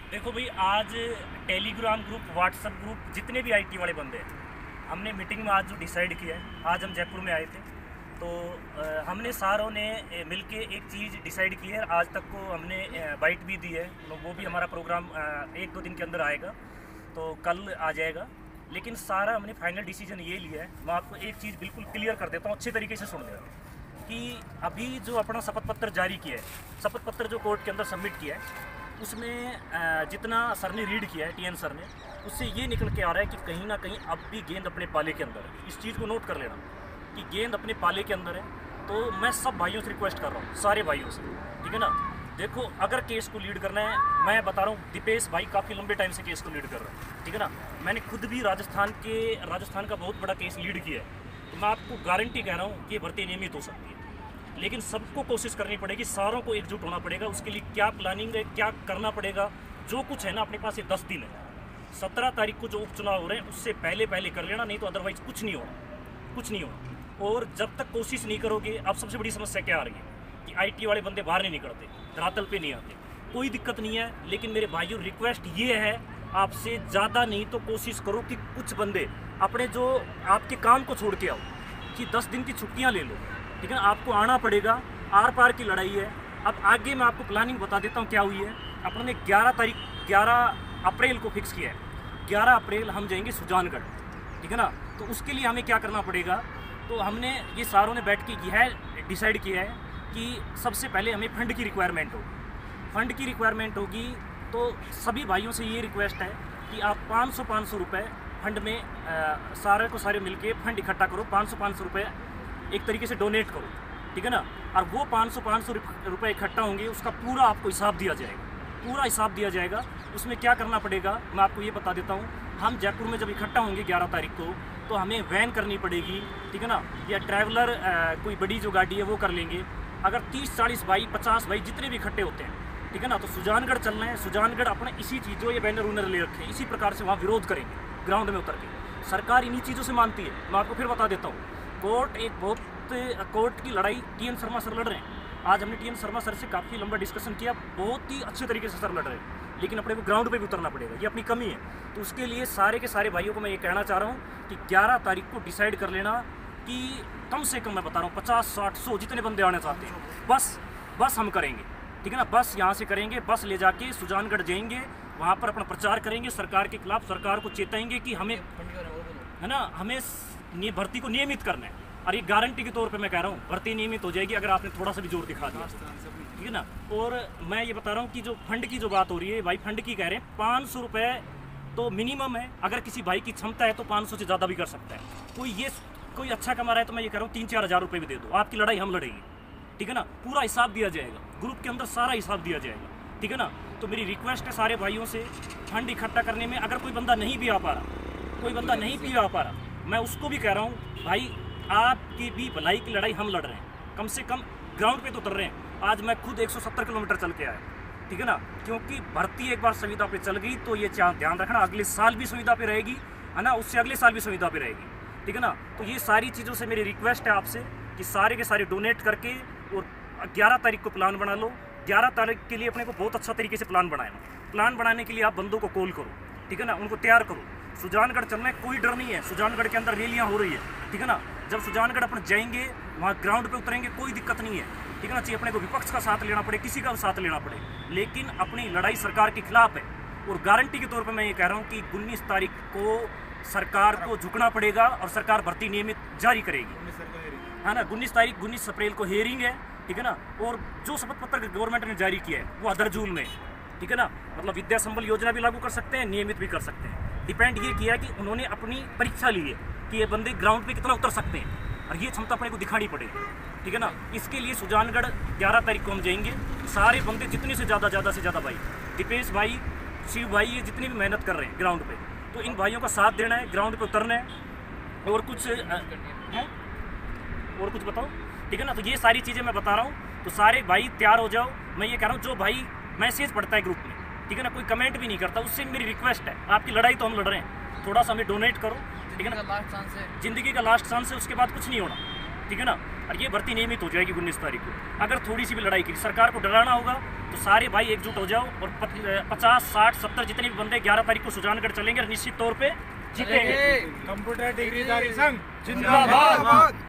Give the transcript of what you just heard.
देखो भाई, आज टेलीग्राम ग्रुप, व्हाट्सएप ग्रुप, जितने भी आईटी वाले बंदे हैं, हमने मीटिंग में आज जो डिसाइड किया है, आज हम जयपुर में आए थे तो हमने सारों ने मिलके एक चीज़ डिसाइड की है। आज तक को हमने बाइट भी दी है, तो वो भी हमारा प्रोग्राम एक दो दिन के अंदर आएगा, तो कल आ जाएगा। लेकिन सारा हमने फाइनल डिसीजन ये लिया है। मैं आपको एक चीज़ बिल्कुल क्लियर कर देता हूँ, अच्छे तरीके से सुन लेना कि अभी जो अपना शपथ पत्र जारी किया है, शपथ पत्र जो कोर्ट के अंदर सबमिट किया है, उसमें जितना सर ने रीड किया है, टीएन सर ने, उससे ये निकल के आ रहा है कि कहीं ना कहीं अब भी गेंद अपने पाले के अंदर है। इस चीज़ को नोट कर लेना कि गेंद अपने पाले के अंदर है। तो मैं सब भाइयों से रिक्वेस्ट कर रहा हूँ, सारे भाइयों से, ठीक है ना। देखो, अगर केस को लीड करना है, मैं बता रहा हूँ, दीपेश भाई काफ़ी लंबे टाइम से केस को लीड कर रहा है, ठीक है ना। मैंने खुद भी राजस्थान का बहुत बड़ा केस लीड किया है, तो मैं आपको गारंटी कह रहा हूँ कि ये भर्ती नियमित हो सकती है। लेकिन सबको कोशिश करनी पड़ेगी, सारों को एकजुट होना पड़ेगा। उसके लिए क्या प्लानिंग है, क्या करना पड़ेगा, जो कुछ है ना, अपने पास ये 10 दिन है। 17 तारीख को जो उपचुनाव हो रहे हैं, उससे पहले पहले कर लेना, नहीं तो अदरवाइज कुछ नहीं होगा, कुछ नहीं होगा। और जब तक कोशिश नहीं करोगे, अब सबसे बड़ी समस्या क्या आ रही है कि आईटी वाले बंदे बाहर नहीं निकलते, धरातल पे नहीं आते। कोई दिक्कत नहीं है, लेकिन मेरे भाइयों रिक्वेस्ट ये है आपसे, ज़्यादा नहीं तो कोशिश करो कि कुछ बंदे अपने जो आपके काम को छोड़ के आओ, कि 10 दिन की छुट्टियाँ ले लो, ठीक है ना। आपको आना पड़ेगा, आर पार की लड़ाई है। अब आगे मैं आपको प्लानिंग बता देता हूँ क्या हुई है। अपने ने 11 अप्रैल को फिक्स किया है। 11 अप्रैल हम जाएंगे सुजानगढ़, ठीक है ना। तो उसके लिए हमें क्या करना पड़ेगा, तो हमने ये सारों ने बैठ के यह डिसाइड किया है कि सबसे पहले हमें फंड की रिक्वायरमेंट होगी। फंड की रिक्वायरमेंट होगी तो सभी भाइयों से ये रिक्वेस्ट है कि आप 500 रुपये फंड में सारे को सारे मिलके फंड इकट्ठा करो। 500 रुपये एक तरीके से डोनेट करो, ठीक है ना। और वो 500 रुपये इकट्ठा होंगे, उसका पूरा आपको हिसाब दिया जाएगा, पूरा हिसाब दिया जाएगा। उसमें क्या करना पड़ेगा मैं आपको ये बता देता हूँ। हम जयपुर में जब इकट्ठा होंगे 11 तारीख को, तो हमें वैन करनी पड़ेगी, ठीक है ना, या ट्रैवलर कोई बड़ी जो गाड़ी है वो कर लेंगे। अगर 30-40 भाई, 50 भाई, जितने भी इकट्ठे होते हैं, ठीक है ना, तो सुजानगढ़ चलना है। सुजानगढ़ अपने इसी चीज़, जो ये बैनर उनर ले रखे हैं, इसी प्रकार से वहाँ विरोध करेंगे ग्राउंड में उतर के। सरकार इन्हीं चीज़ों से मानती है। मैं आपको फिर बता देता हूँ, कोर्ट की लड़ाई टीएन शर्मा सर लड़ रहे हैं। आज हमने टीएन शर्मा सर से काफ़ी लंबा डिस्कशन किया, बहुत ही अच्छे तरीके से सर लड़ रहे हैं, लेकिन अपने को ग्राउंड पे भी उतरना पड़ेगा, ये अपनी कमी है। तो उसके लिए सारे के सारे भाइयों को मैं ये कहना चाह रहा हूँ कि 11 तारीख को डिसाइड कर लेना कि कम से कम, मैं बता रहा हूँ, 50, 60, 100 जितने बंदे आने चाहते हैं, बस हम करेंगे, ठीक है ना। बस यहाँ से करेंगे, बस ले जाके सुजानगढ़ जाएंगे, वहाँ पर अपना प्रचार करेंगे सरकार के खिलाफ। सरकार को चेताएंगे कि हमें, है ना, हमें भर्ती को नियमित करना है। और ये गारंटी के तौर पे मैं कह रहा हूँ, भर्ती नियमित हो जाएगी अगर आपने थोड़ा सा भी जोर दिखा दिया, ठीक है ना। और मैं ये बता रहा हूँ कि जो फंड की जो बात हो रही है, भाई फंड की कह रहे हैं 500 रुपये तो मिनिमम है। अगर किसी भाई की क्षमता है तो 500 से ज़्यादा भी कर सकता है। कोई अच्छा कमा रहा है तो मैं ये कह रहा हूँ 3-4 हज़ार रुपये भी दे दो, आपकी लड़ाई हम लड़ेंगे, ठीक है ना। पूरा हिसाब दिया जाएगा, ग्रुप के अंदर सारा हिसाब दिया जाएगा, ठीक है ना। तो मेरी रिक्वेस्ट है सारे भाइयों से, फंड इकट्ठा करने में अगर कोई बंदा नहीं भी आ पा रहा, कोई बंदा नहीं भी आ पा रहा, मैं उसको भी कह रहा हूँ, भाई आपकी भी भलाई की लड़ाई हम लड़ रहे हैं, कम से कम ग्राउंड पे तो उतर रहे हैं। आज मैं खुद 170 किलोमीटर चल के आया, ठीक है ना, क्योंकि भर्ती एक बार संविदा पे चल गई तो ये ध्यान रखना, अगले साल भी संविदा पे रहेगी, है ना, उससे अगले साल भी संविदा पे रहेगी, ठीक है ना। तो ये सारी चीज़ों से मेरी रिक्वेस्ट है आपसे कि सारे के सारे डोनेट करके, और 11 तारीख को प्लान बना लो। 11 तारीख के लिए अपने को बहुत अच्छा तरीके से प्लान बनाना। प्लान बनाने के लिए आप बंदों को कॉल करो, ठीक है ना, उनको तैयार करो। सुजानगढ़ चलने कोई डर नहीं है, सुजानगढ़ के अंदर रैलियाँ हो रही है, ठीक है ना। जब सुजानगढ़ अपन जाएंगे, वहाँ ग्राउंड पे उतरेंगे, कोई दिक्कत नहीं है, ठीक है ना। चाहिए अपने को विपक्ष का साथ लेना पड़े, किसी का साथ लेना पड़े, लेकिन अपनी लड़ाई सरकार के खिलाफ है। और गारंटी के तौर पे मैं ये कह रहा हूँ कि 19 तारीख को सरकार को झुकना पड़ेगा और सरकार भर्ती नियमित जारी करेगी, है ना। 19 अप्रैल को हियरिंग है, ठीक है ना। और जो शपथ पत्र गवर्नमेंट ने जारी किया है वो अदरजूल में, ठीक है ना। मतलब विद्या संबल योजना भी लागू कर सकते हैं, नियमित भी कर सकते हैं। डिपेंड ये किया कि उन्होंने अपनी परीक्षा ली है कि ये बंदे ग्राउंड पे कितना उतर सकते हैं, और ये क्षमता अपने को दिखानी पड़ेगी, ठीक है ना। इसके लिए सुजानगढ़ 11 तारीख को हम जाएंगे। सारे बंदे जितने से ज़्यादा भाई, दीपेश भाई, शिव भाई, ये जितनी भी मेहनत कर रहे हैं ग्राउंड पे, तो इन भाइयों का साथ देना है, ग्राउंड पे उतरना है। और कुछ है, और कुछ बताओ, ठीक है ना। तो ये सारी चीज़ें मैं बता रहा हूँ, तो सारे भाई तैयार हो जाओ। मैं ये कह रहा हूँ, जो भाई मैसेज पढ़ता है ग्रुप में, ठीक है ना, कोई कमेंट भी नहीं करता, उससे मेरी रिक्वेस्ट है, आपकी लड़ाई तो हम लड़ रहे हैं, थोड़ा सा हमें डोनेट करो, ठीक है ना। ज़िंदगी का लास्ट चांस है, उसके बाद कुछ नहीं होना, ठीक है ना। और ये भर्ती नियमित हो जाएगी 19 तारीख को। अगर थोड़ी सी भी लड़ाई की सरकार को डराना होगा तो सारे भाई एकजुट हो जाओ और 50, 60, 70 जितने भी बंदे 11 तारीख को सुजानगढ़ चलेंगे और निश्चित तौर पे जीतेंगे। कंप्यूटर डिग्रीधारी संघ जिंदाबाद।